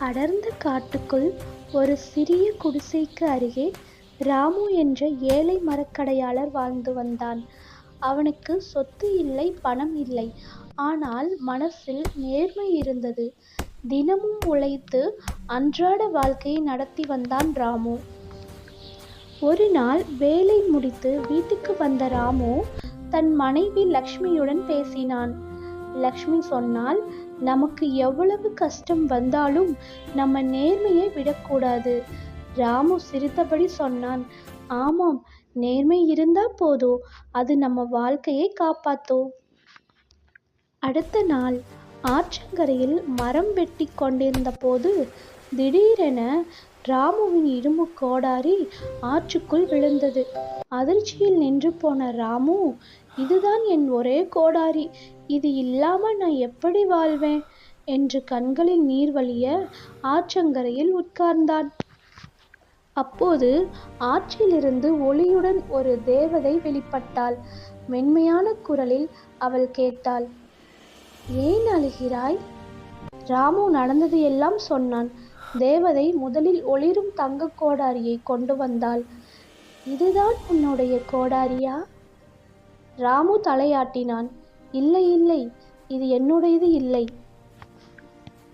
அடர்ந்த காட்டுக்குள் ஒரு சிறிய குடிசைக்கு அருகே ராமு என்ற ஏழை மரக்கடையாளர் வாழ்ந்து வந்தான். அவனுக்கு சொத்து இல்லை, பணம் இல்லை. ஆனால் மனசில் நேர்மை இருந்தது. தினமும் உழைத்து அன்றாட வாழ்க்கையை நடத்தி வந்தான் ராமு. ஒரு நாள் வேலை முடித்து வீட்டுக்கு வந்த ராமு தன் மனைவி லக்ஷ்மியுடன் பேசினான். லக்ஷ்மி சொன்னாள், நமக்கு எவ்வளவு கஷ்டம் வந்தாலும் நம்ம நேர்மையை விடக்கூடாது. ராமு சிரித்தபடி சொன்னான், ஆமாம், நேர்மை இருந்தா போதும், அது நம்ம வாழ்க்கையை காப்பாத்தும். அடுத்த நாள் ஆற்றங்கரையில் மரம் வெட்டி கொண்டிருந்த போது திடீரென ராமுவின் இரும்பு கோடாரி ஆற்றுக்குள் விழுந்தது. அதிர்ச்சியில் நின்று போன ராமு, இதுதான் என் ஒரே கோடாரி, இது இல்லாம நான் எப்படி வாழ்வேன் என்று கண்களில் நீர் வழிய ஆற்றங்கரையில் உட்கார்ந்தான். அப்போது ஆற்றிலிருந்து ஒளியுடன் ஒரு தேவதை வெளிப்பட்டாள். மென்மையான குரலில் அவள் கேட்டாள், ஏன் அழுகிறாய்? ராமு நடந்தது எல்லாம் சொன்னான். தேவதை முதலில் ஒளிரும் தங்க கோடாரியை கொண்டு வந்தாள். இதுதான் உன்னுடைய கோடாரியா? ராமு தலையாட்டினான். இல்லை இல்லை, இது என்னுடையது இல்லை.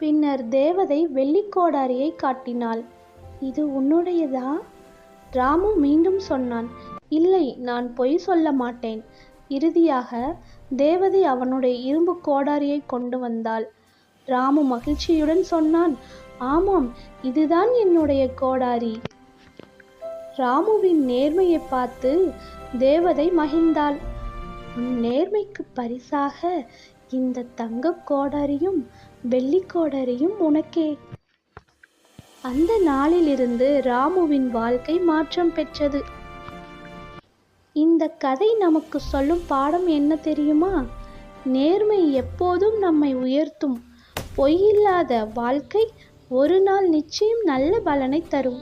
பின்னர் தேவதை வெள்ளிக்கோடாரியை காட்டினாள். இது உன்னுடையதா? ராமு மீண்டும் சொன்னான். இல்லை, நான் பொய் சொல்ல மாட்டேன். இறுதியாக தேவதை அவனுடைய இரும்பு கோடாரியை கொண்டு வந்தாள். ராமு மகிழ்ச்சியுடன் சொன்னான், ஆமாம், இதுதான் என்னுடைய கோடாரி. ராமுவின் நேர்மையை பார்த்து தேவதை மகிழ்ந்தாள். உன் நேர்மைக்கு பரிசாக இந்த தங்க கோடாரியும் வெள்ளி கோடாரியும் உனக்கே. அந்த நாளிலிருந்து ராமுவின் வாழ்க்கை மாற்றம் பெற்றது. இந்த கதை நமக்கு சொல்லும் பாடம் என்ன தெரியுமா? நேர்மை எப்போதும் நம்மை உயர்த்தும். பொய்யில்லாத வாழ்க்கை ஒரு நாள் நிச்சயம் நல்ல பலனை தரும்.